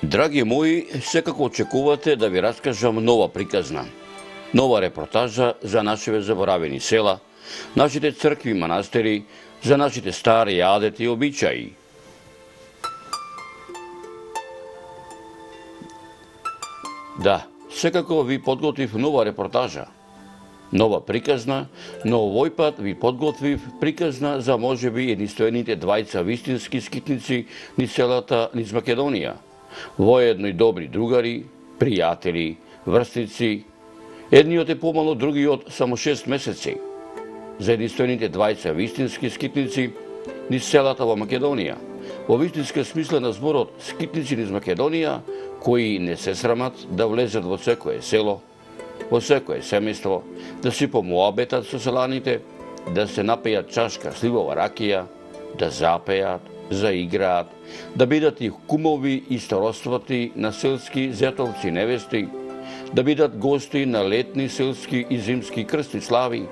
Драги мои, секако очекувате да ви раскажам нова приказна. Нова репортажа за нашите заборавени села, нашите цркви и манастири, за нашите стари адети и обичаи. Да, секако ви подготвив нова репортажа. Нова приказна, но овој пат ви подготвив приказна за можеби единствените двајца вистински скитници низ селата низ Македонија. Воедно и добри другари, пријатели, врстници, едниот е помало, другиот само 6 месеци. За единствените двајца вистински скитници низ селата во Македонија. Во вистинска смисла на зборот скитници низ Македонија, кои не се срамат да влезат во секое село, во секое семејство, да си помуабетат со селаните, да се напијат чашка сливова ракија, да запеат, заиграат, да бидат и кумови и староствати на селски зетовци невести, да бидат гости на летни селски и зимски крстни слави,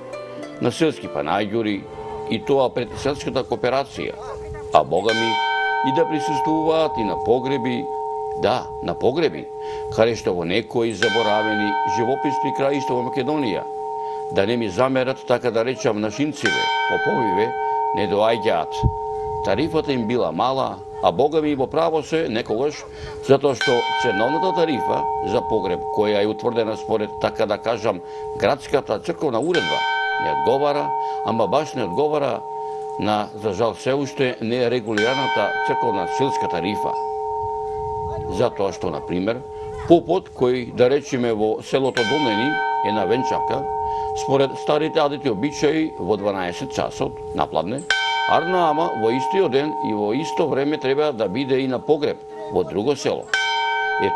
на селски панаѓури и тоа пред селската кооперација, а богами и да присуствуваат и на погреби, да, на погреби, каде што во некои заборавени живописни краишта во Македонија, да не ми замерат, така да речам, нашинциве, поповиве, не доаѓаат. Тарифата им била мала, а богами во право се некогаш, затоа што ценовната тарифа за погреб, која е утврдена според, така да кажам, градската црковна уредба, не одговара, ама баш не одговара на, за жал, се уште нерегулираната црковна селска тарифа. Затоа што, например, попот кој, да речеме, во селото Домени е на венчавка, според старите адети обичаи во 12 часот напладне, арна ама во истиот ден и во исто време треба да биде и на погреб во друго село.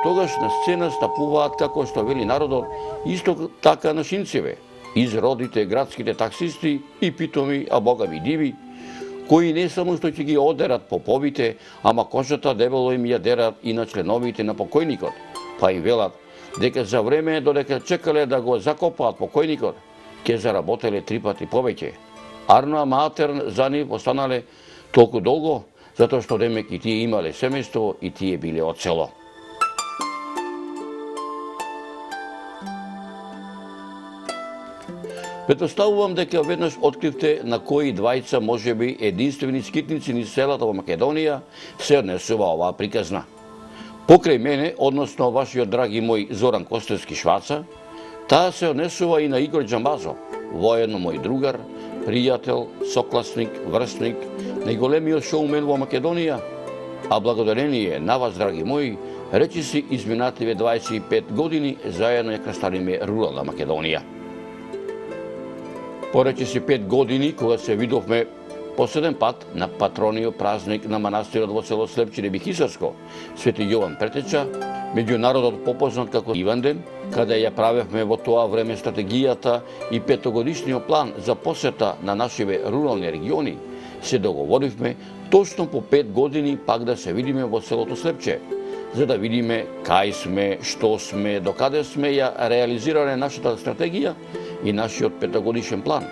Тогаш на сцена стапуваат, како што вели народот, исто така нашинциве, изродите градските таксисти и питоми, а богами диви, кои не само што ќе ги одерат поповите, ама кожата дебело им ја дерат и на членовите на покојникот, па им велат дека за време додека чекале да го закопаат покојникот, ќе заработеле 3 пати повеќе. Арно аматер за нив останале толку долго, затоа што демек и тие имале семејство и тие биле од село. Претпоставувам дека веднаш откривте на кои двајца можеби единствени скитници низ селата во Македонија се однесува оваа приказна. Покрај мене, односно вашиот драги мој Зоран Костевски Шваца, таа се однесува и на Игор Џамбазов, воедно мој другар, пријател, сокласник, врсник, најголемиот шоумен во Македонија, а благодарение на вас, драги мои, речиси изминативе 25 години заедно ја крстариме рурална Македонија. Поречиси 5 години, кога се видовме последен пат на патрониот празник на манастирот во село Слепчине Бихисарско, Свети Јован Претеча, меѓу народот попознат како Иванден, каде ја правевме во тоа време стратегијата и 5-годишниот план за посета на нашиве рурални региони, се договоривме точно по 5 години пак да се видиме во селото Слепче, за да видиме кај сме, што сме, докаде сме ја реализирале нашата стратегија и нашиот 5-годишен план.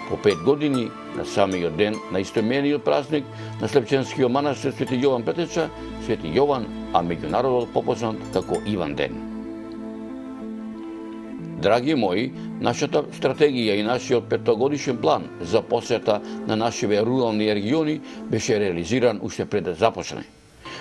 По 5 години, на самиот ден на истоимениот празник на Слепченскиот манастир Свети Јован Претеча, Свети Јован, а меѓу народот попознат како Иван ден. Драги мои, нашата стратегија и нашиот 5-годишен план за посета на нашиве рурални региони беше реализиран уште пред да започне.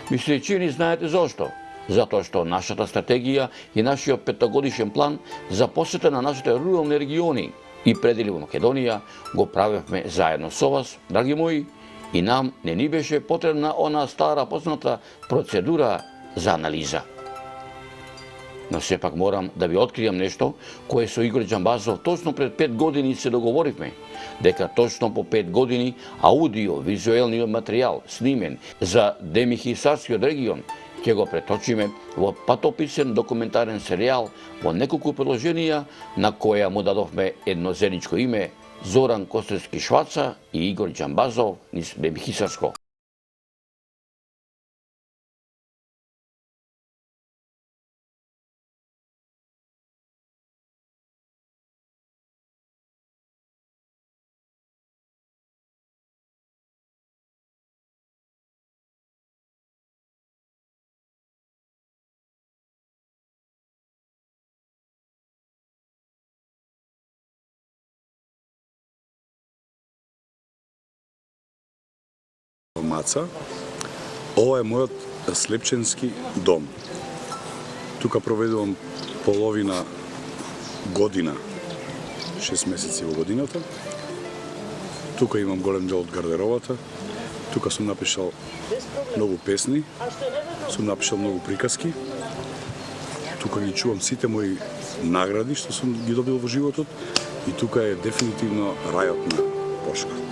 Мислејќи знаете зошто? Затоа што нашата стратегија и нашиот 5-годишен план за посета на нашите рурални региони и предели во Македонија го правевме заедно со вас, драги мои, и нам не ни беше потребна она стара позната процедура за анализа. Но сепак морам да ви откријам нешто кое со Игор Џамбазов точно пред 5 години се договоривме, дека точно по 5 години аудио-визуелниот материјал снимен за Демихисарскиот регион ќе го преточиме во патописен документарен серијал во неколку приложенија на која му дадовме едно заедничко име Зоран Костевски Шваца и Игор Џамбазов низ Демихисарско. Маца. Ова е мојот слепченски дом. Тука проведувам половина година, 6 месеци во годината. Тука имам голем дел од гардеробата. Тука сум напишал многу песни, сум напишал многу приказки. Тука ги чувам сите мои награди што сум ги добил во животот и тука е дефинитивно рајот на Бошко.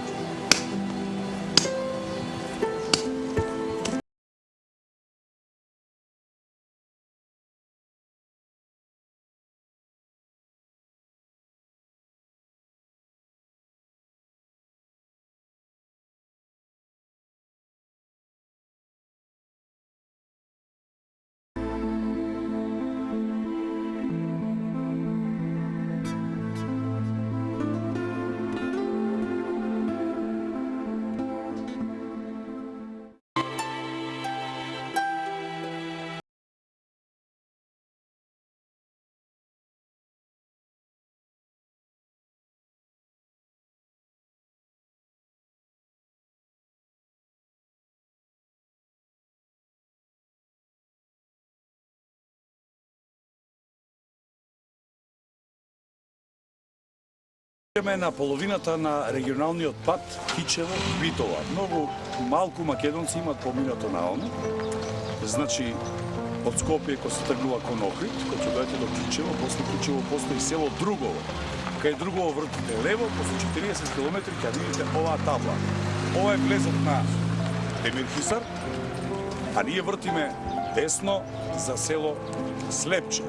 Идеме на половината на регионалниот пат Кичево-Битола. Многу малку македонци имат поминато на оно. Значи, од Скопје кој се тргнува кон Охрид, кој ќе дојдете до Кичево, после Кичево постои село Другово. Кај Другово вртите лево, после 40 км ќе видите оваа табла. Ова е влезот на Демирхисар, а ние вртиме десно за село Слепче.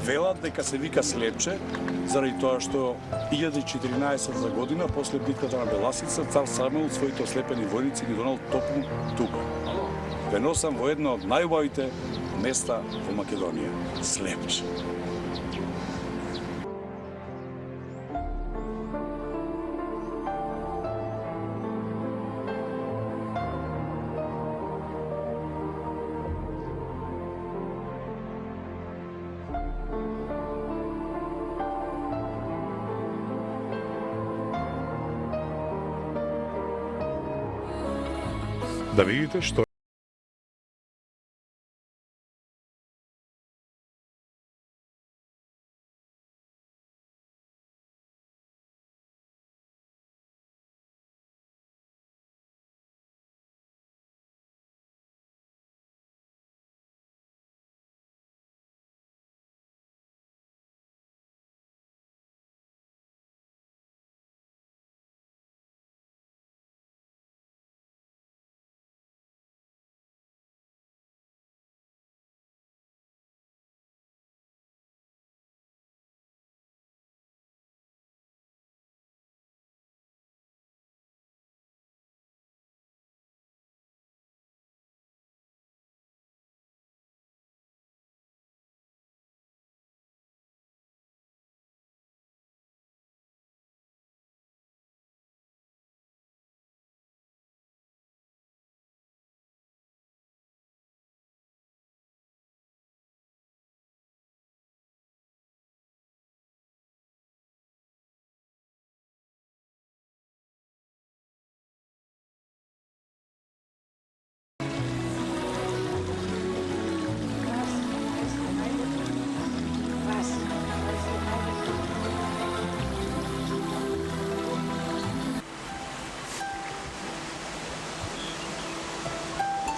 Велат дека се вика Слепче, заради тоа што 1014 година, после битката на Беласица, цар Самуил своите ослепени војници ги донел токму тука. Ве носам во едно од најубавите места во Македонија – Слепче. Да видите што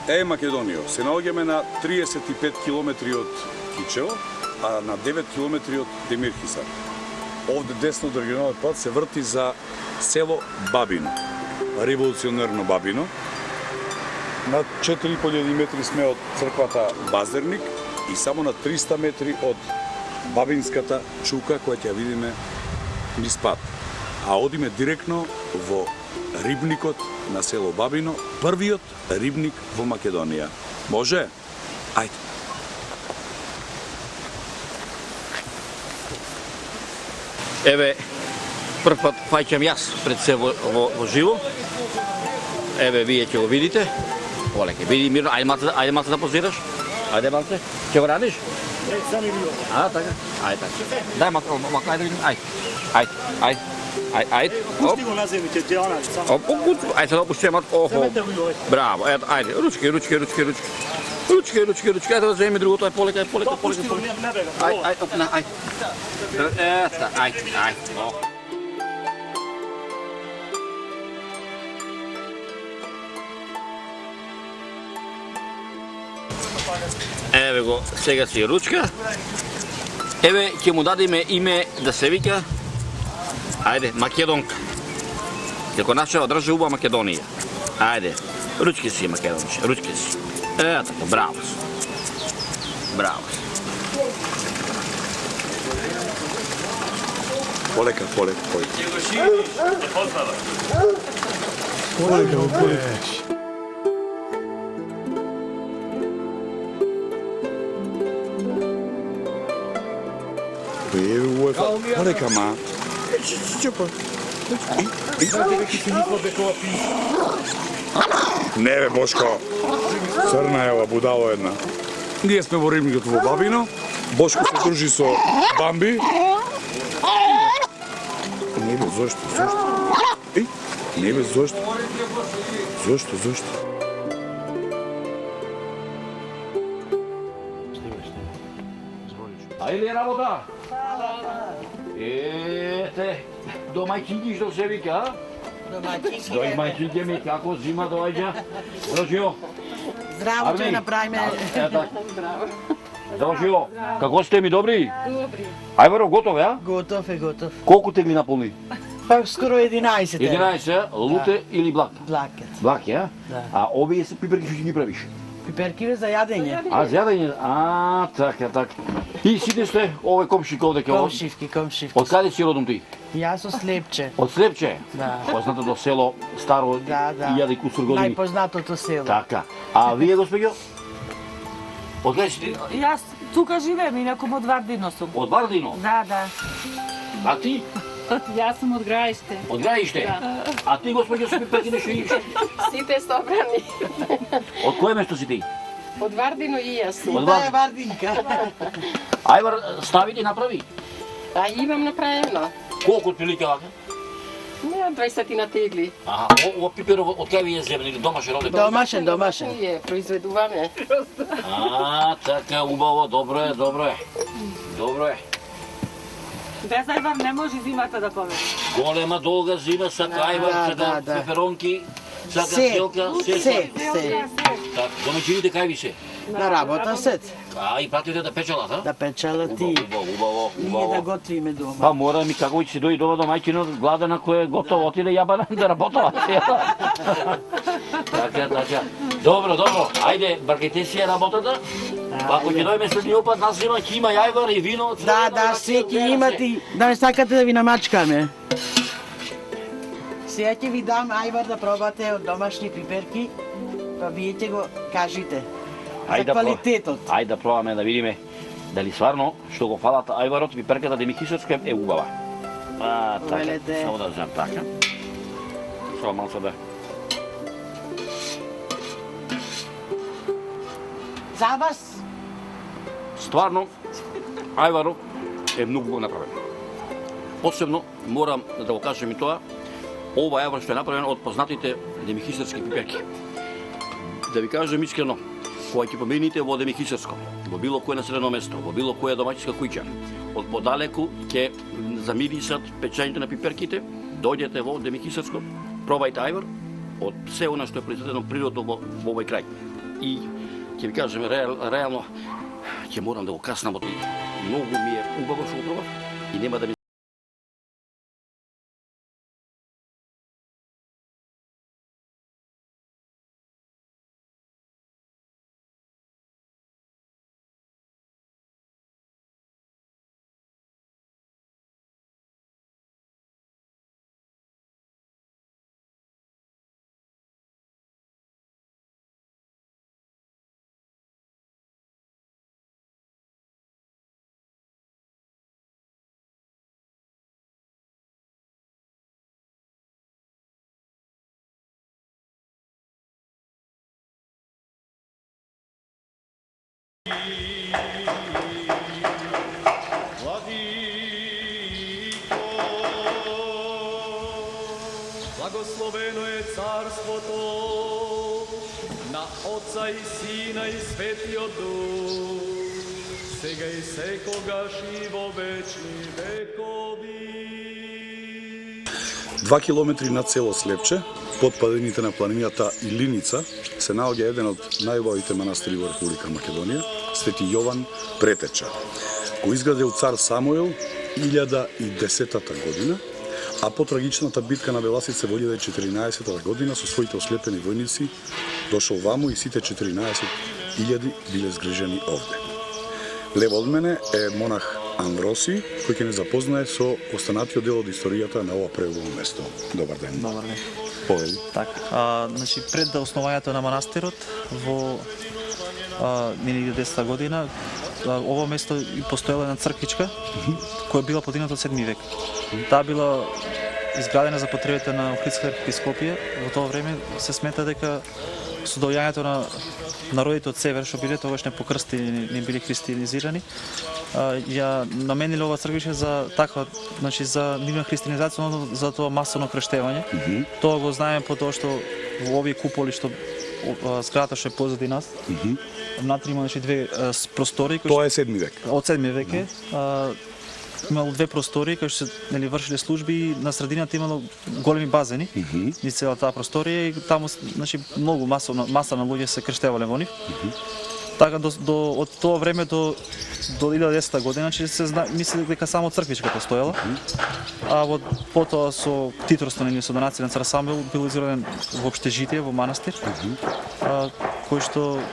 Македонијо, се наоѓаме на 35 километри од Кичево, а на 9 километри од Демирхисар. Овде десно од регионалниот пат се врти за село Бабино, револуционерно Бабино. На 4500 метри сме од црквата Базерник и само на 300 метри од Бабинската чука која ќе видиме низ пат. А одиме директно во рибникот на село Бабино, првиот рибник во Македонија. Може? Ајде. Еве, прв пат фаќам јас пред се во живо. Еве, вие ќе го видите. Олеке, види мирно, ајде малце да позираш. Ајде малце, ќе го радиш? Сами ви. А, така. Ајде така. Дај малце, ајде видим. Ајде. Ajde. Pusti го на земите, те она само. Ajde sad opušćem. Oho. Zemete го јој. Bravo, ajde. Ručke. Ručke. Ajde da zemi drugo, to je polika. Пусти го, не бега. Ajde. Ajde. Evo go, сега си ручка. Еве, ќе му дадеме име да се вика, ајде, Македонка. Како наша држава убава Македонија. Ајде, ручки си, Македонче, ручки си. Така, браво си. Браво си. Полека. Полека, ма. Не бе, Бошко. Црна е ова будало една. Ние сме во рибникот во Бабино. Бошко се дружи со Бамби. Не бе, зошто? Не бе, зошто? Зошто? Ајде работа. Ете, домаќинки што се вика, а? Домаќинки ми како зима доаѓа. Дожио. Здраво ќе направиме. Дожио. Како сте ми добри? Добри. Ајваро готов е, а? Готов е. Колку тегли наполни? Па скоро 11. 11, луте или блак? Блакет. Блаки, а? Да. А овие се пиперки што ќе ги правиш? Пиперкиве за јадење. А, за јадење? Така. И сите сте овој комшик овде ова? Комшивки. Од каде си родом ти? Јас со Слепче. Од Слепче? Да. Познатото село старо Да. 1000 и кусур години. Најпознатото село. Така. А вие, господјо? Од каде си ти? Јас тука живеем, инаку од Вардино сум. Од Вардино? Да. А ти? Јас сум од Граиште. Од Граиште? А ти, господјо, си пиперки нешто имаш? Сите собрани. Од кое место си ти? Од Вардино и јас сум. Од Таа е Вардино. Вардинка. Ајвар, стави ти направи. А имам направено. Колку отприлike вака? Не, 20 на тегли. Аха, ова пипер од кај ви е земен или домашен роде? Домашен. Ние произведуваме. Така, убаво, добро е. Без ајвар не може зимата да повеќе. Голема долга зима, сака ајвар, сака да. пеперонки, сака Се. селка, Так, домаќините кај ви се? На работа сет. И пратите да печелат, а? Да печела ти. Убаво. Ние да готвиме дома. Па мора ми како ќе си дојде дома домаќинот, гладен ако е готово, отиде јабана да работува. Така. Добро. Ајде, бркете си работата. Ако ќе дојме следниот пат на зима, ќе има јајвар и вино. Да, се ќе имати. Да не сакате да ви намачкаме. Сега ќе ви дам ајвар да пробате од домашни пиперки, па вие ќе го кажете. За квалитетот. Ајде да пробаме да видиме дали стварно што го фалат ајварот, пиперката демихисарска е убава. Така, Повелете. само да знам така. Само малце да. За вас. Стварно, ајварот е многу го направен. Посебно морам да го кажем и тоа, ова ајвар што е направен од познатите демихисарски пиперки. Да ви кажем искрено, кога ќе помините во Демихисарско, во било кое населено место, во било која домаќинска куќа, од подалеку ќе замирисат печењето на пиперките, дојдете во Демихисарско, пробајте ајвар од се она што е произведено природно во овој крај. И ќе ви кажем реално, ќе морам да го каснам од многу ми е убаво што го пробав и нема да ми Благословено е царството на Отца и Сина и Светиот Дух, сега и секогаш и во вечни векови. 2 километри над село Слепче, под падините на планината Илиница, се наоѓа еден од најубавите манастири во Република Македонија, Свети Јован Претеча, кој изградил цар Самуил 1010 година, а по трагичната битка на Беласице во 1014 година со своите ослепени војници дошол ваму и сите 14.000 биле згрижени овде. Лево од мене е монах Амвросий, кој ќе не запознае со останатиот дел од историјата на ова преубаво место. Добар ден. Добар ден. Повели. Така, значи пред основањето на манастирот во 1010 година, ова место и постоела една црквичка која била подигната од 7 век. Таа била изградена за потребите на Охридска епископија. Во тоа време се смета дека со доаѓањето на народите од север што биле тогаш не покрстени, не биле християнизирани, ја намениле ова црквичка за таква, значи за нивна християнизација, но за тоа масовно крштевање. Тоа го знаеме по тоа што во овие куполи што зградата што е позади нас, внатре има две простори. Тоа е 7 век. Од 7 век е. Имало две простори кои што се вршиле служби и на средината имало големи базени низ целата таа просторија и таму значи многу маса на луѓе се крштевале во нив. Така од тоа време до 1010 година, значи се мисли дека само црквичка постоела. А потоа со ктиторство со донација на цар Самуил бил изграден воопште житие во манастир, кој што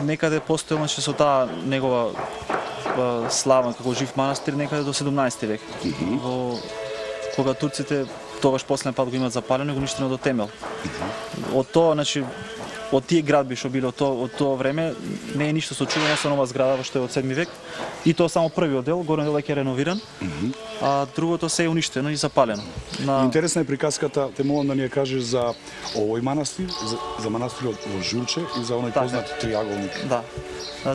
некаде постоел значи со таа негова слава како жив манастир некаде до 17 век. Кога турците тогаш последен пат го имаат запалено и го уништено до темел. Од тоа, значи, од тие градби што биле од тоа време не е ништо сочувано со нова зграда што е од 7 век. И тоа само првиот дел, горен дел е реновиран, а другото се е уништено и запалено. Интересна е приказката, те молам да ни ја кажеш за овој манастир, за манастирот во Журче и за оној познат триаголник. Да.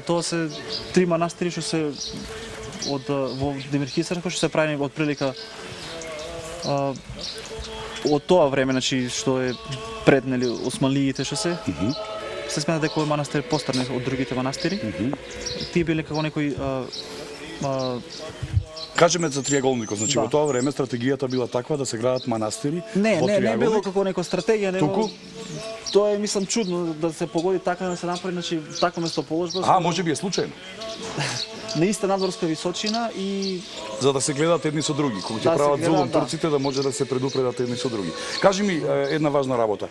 Тоа се три манастири што се во Демирхисарска што се прави од прилика од тоа време, значи што е пред османлиите што се смета дека овој манастир е постарен од другите манастири. Тие биле како некои Кажеме за триаголникот, значи во тоа време стратегијата била таква да се градат манастири во триаголник. Не било како некоја стратегија, него тоа е мислам чудно да се погоди така да се направи, значи такво местоположба. Можеби е случајно. На иста надворска височина и за да се гледаат едни со други, кога ќе прават зулум турците да може да се предупредат едни со други. Кажи ми една важна работа.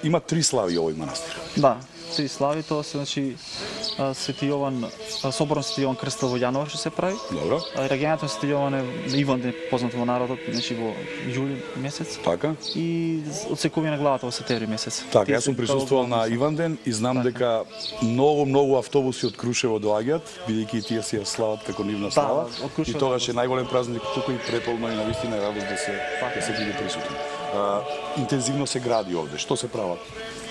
Има 3 слави овој манастир. Да, 3 слави, тоа се значи Свети Јован, соборот Свети Јован Крстел во јануар што се прави. Добро. Регањето на Свети Јован е Иван ден познат во народот, значи во јули месец. Така. И одсекување на главата во септември месец. Така, јас сум присуствувал на Иван ден и знам дека многу автобуси од Крушево доаѓаат, бидејќи тие си ја слават како нивна слава. И тогаш е најголем празник тука и преполно и навистина е радост да се биде присутен. Интензивно се гради овде. Што се прават?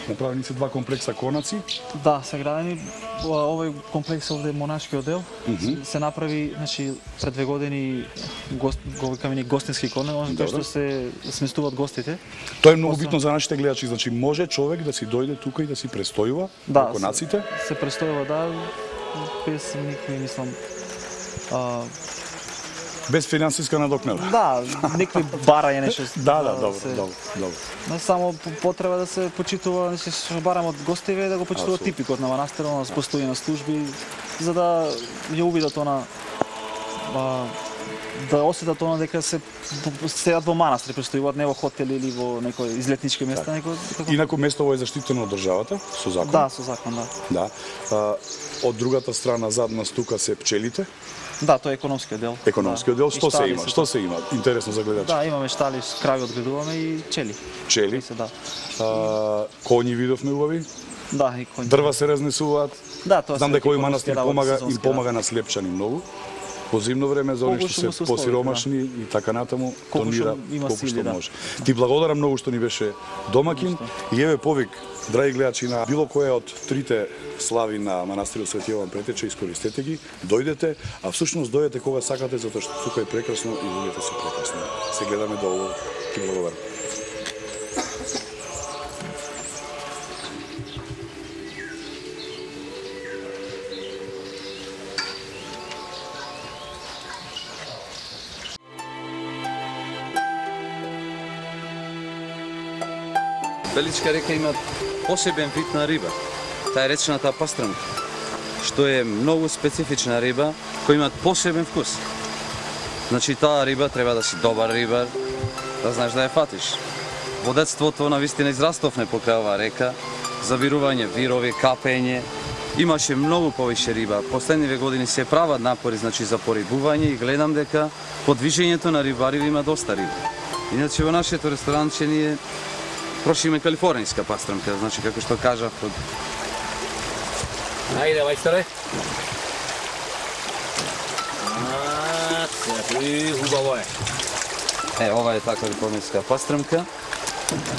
Направени се 2 комплекса конаци. Да, се градени. Овој комплекс овде монашкиот дел се направи, значи пред 2 години го викаме гостински конец, кај што се сместуваат гостите. Тоа е многу битно за нашите гледачи, значи може човек да си дојде тука и да си престојува во конаците? Се престојува, да, без никој, мислам, без финансиска надокнада. Да, некои барање нешто. Да, добро. Не само потреба да се почитува, значи што барам од гостиве да го почитува типикот на манастирот, на постојање на служби, за да ја увидат она да осетат она дека се седат во манастир, престојуваат не во хотели или во некој излетнички места, Инаку местово е заштитено од државата со закон. Да, со закон, да. Од другата страна зад нас тука се пчелите. Да, тоа е економскиот дел. Економскиот дел, што се има? Што се има? Интересно за гледачи. Да, имаме штали, крави одгледуваме и пчели. Пчели? Да. Коњи видовме убави? Да, и коњи. Дрва се разнесуваат? Да, тоа се. Знам дека овој манастир помага на слепчани многу. По зимно време за оние што се посиромашни и така натаму донира колку што може. Ти благодарам многу што ни беше домакин и еве повик, драги гледачи, на било која од трите слави на манастирот Свети Јован Претеча, искористете ги, дојдете, а всушност дојдете кога сакате затоа што тука е прекрасно и луѓето се прекрасни. Се гледаме долу. Ти благодарам. Беличка река има посебен вид на риба. Таа е речната пастрмка, што е многу специфична риба која има посебен вкус. Значи таа риба треба да си добар рибар, да знаеш да ја фатиш. Во детството навистина израстовме покрај оваа река, завирување вирови, капење. Имаше многу повеќе риба. Последниве години се прават напори, значи за порибување и гледам дека подвижењето на рибари има доста риба. Иначе во нашето ресторанче ние прошиме калифорнијска пастрмка, значи како што кажав. Ајде, мајсторе. Хубаво е. Ова е така калифорнијска пастрмка,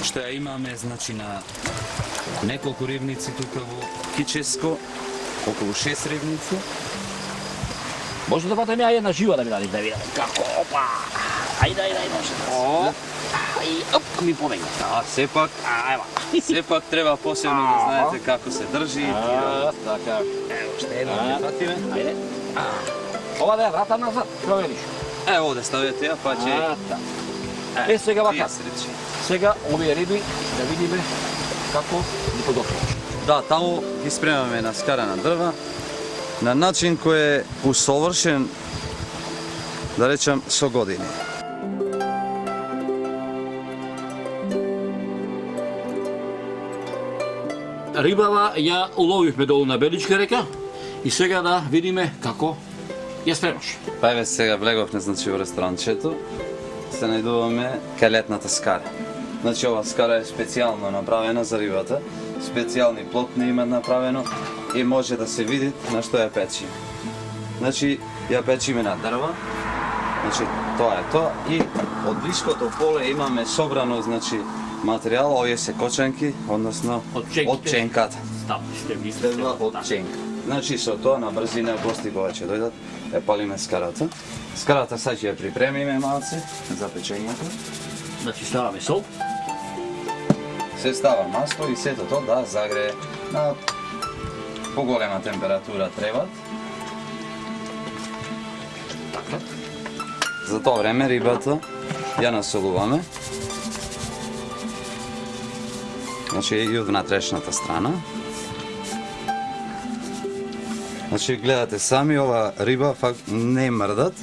што ја имаме значи на неколку рибници тука во Кическо, околу 6 рибници. Може да ватаме ја една жива да ми дадеш да видам како, опа. Ајде, може. И оп, ми помегна. Сепак треба посебно да знаете како се држи. Така. Ево, ще едно ќе фатиме. Ајде. Ова да ја вратам назад, провериш. Овде ставете ја, па ќе... Сега вака. Сега овие риби да видиме како ги подготвуваш. Да, таму ги спремаме на скарана дрва, на начин кој е усовршен, да речам, со години. Рибава ја уловивме долу на Беличка река и сега да видиме како ја спремаш. Па еве сега влеговме значи во ресторанчето, се најдуваме кај летната скара. Значи ова скара е специјално направена за рибата, специјални плотни има направено и може да се види на што ја печиме. Значи ја печиме на дрва, значи тоа е тоа и од блиското поле имаме собрано значи материјал, овие се кочанки, односно од ченката. Ще ви Следва од ченка. Значи со тоа на брзина гости кога ќе дојдат, ја палиме скарата. Скарата сега ќе ја припремиме малце за печењето. Значи ставаме сол. Се става масло и сето тоа да загрее на поголема температура требат. Така. За тоа време рибата ја насолуваме. Значи и од внатрешната страна. Значи гледате сами, ова риба факт не мрдат,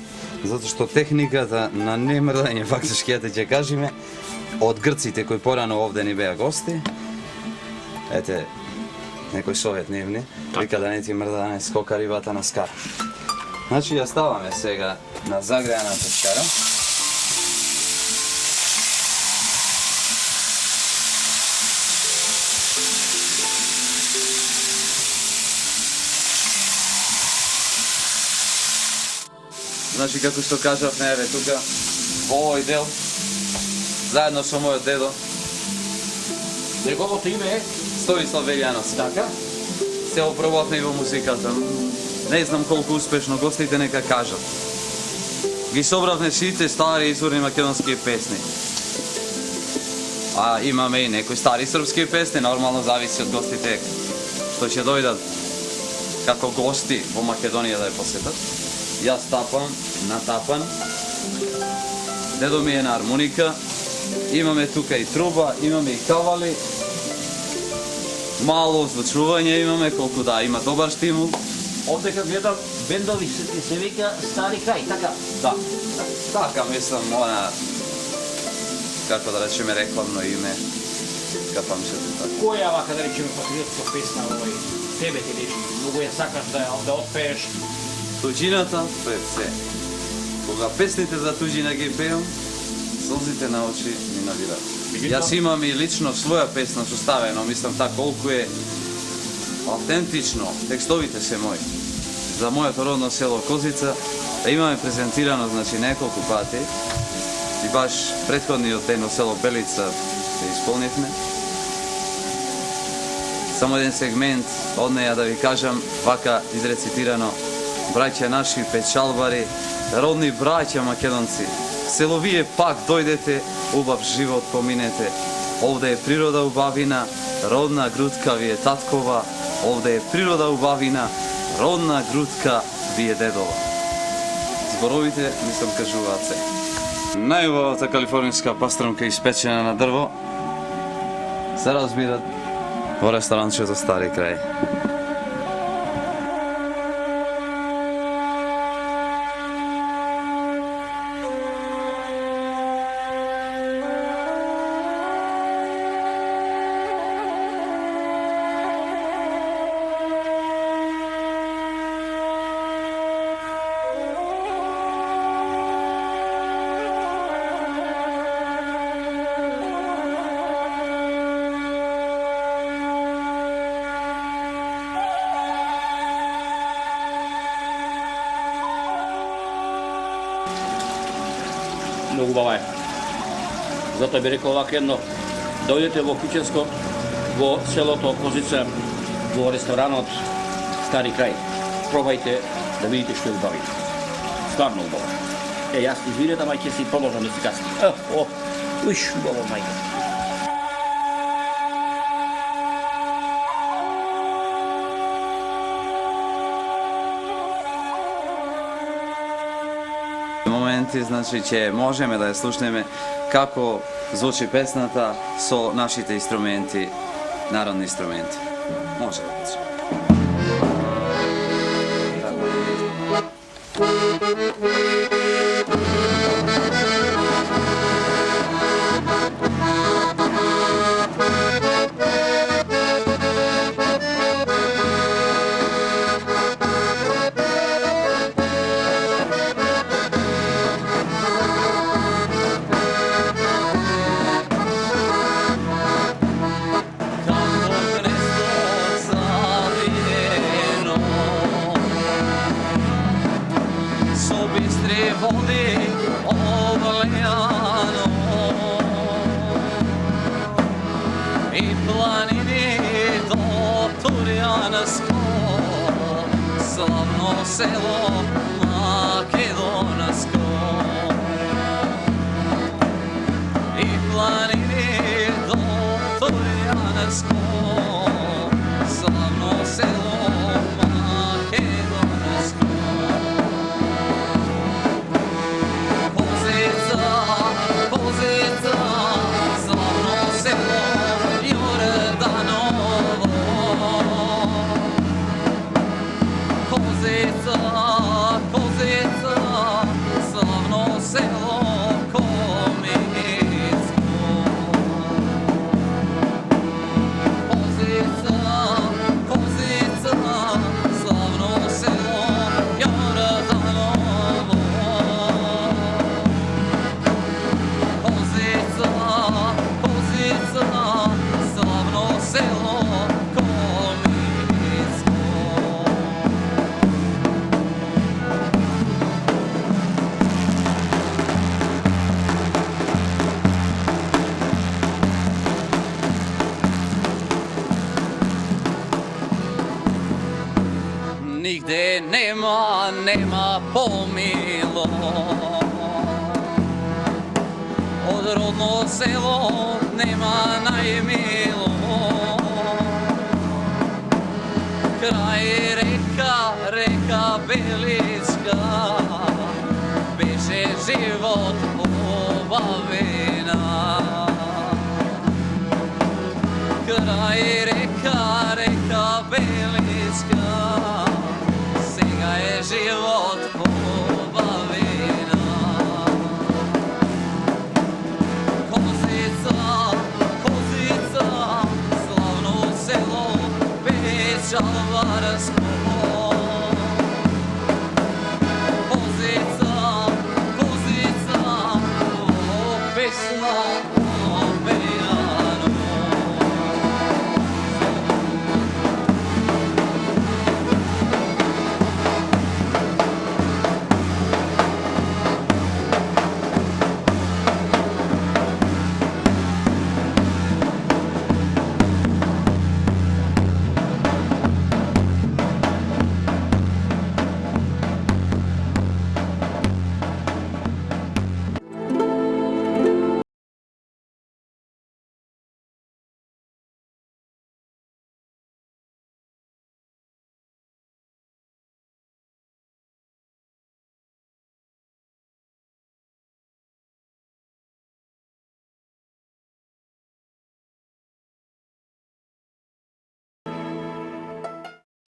затоа што техниката на не мрдање фактички ја ќе кажеме од грците кои порано овде ни беа гости. Ете некој совет нивни, вика да не ти мрда да не скока рибата на скара. Значи ја ставаме сега на загрејаната скара. Значи, како што кажавме, еве тука, во овој дел, заедно со мојот дедо. Неговото име е Сторислав Велјанов. Така. Се опробавме и во музиката. Не знам колку успешно, гостите нека кажат. Ги собравме сите стари изворни македонски песни. А имаме и некои стари српски песни, нормално зависи од гостите што ќе дојдат како гости во Македонија да ја посетат. Јас тапам, натапан. Дедо ми е на армоника. Имаме тука и труба, имаме и кавали. Мало озвучување имаме, колку да, има добар стимул. Овдека гледам бендови се вика Стари крај, така? Да. Така мислам, она, како да речеме, рекламно име. Капам се така. Која вака да речеме патриотска песна овој тебе ти лежи? Многу ја сакаш да отпееш? Туџината пред се. Кога песните за туџина ги пеам, солзите на очи ми навират. Јас имам и лично своја песна составено, мислам така колку е автентично, текстовите се мои. За моето родно село Козица, да имаме презентирано значи неколку пати и баш претходниот ден во село Белица се исполнивме. Само еден сегмент од неја да ви кажам, вака изрецитирано: браќа наши печалбари, родни браќа македонци, село вие пак дојдете, убав живот поминете. Овде е природа убавина, родна грудка ви е таткова. Овде е природа убавина, родна грудка ви е дедова. Зборовите, мислам, кажуваат се. Најубавата калифорнијска пастрмка испечена на дрво се разбират во ресторанчето Стари крај. Многу бава е. Затоа би рекол вака едно, дојдете во Киченско, во селото Козица, во ресторанот Стари крај. Пробајте да видите што е убави. Стварно убаво. Јас извинете, ама ќе си продолжам да си каснам. Уиш, убаво, мајка. Моменти, значи, че можеме да ја слушнеме како звучи песната со нашите инструменти, народни инструменти. Може да кажем. Slavno selo Makedonsko i planine do Torjansko, slavno selo Makedonsko. Kozica, Kozica, slavno selo Jordanovo. Kozica, Kozica, slavno selo Kominicko. Kozica, Kozica, slavno selo Jordanovo. Kozica, Kozica, slavno selo Kominicko. Nigde nema pomilo, od rodno selo nema najmilo. Kraj reka Belicka, beše život obavina. Kraj reka Belicka, сега е живот обавина. Kozica, Kozica, slavno selo Pečalvarsko.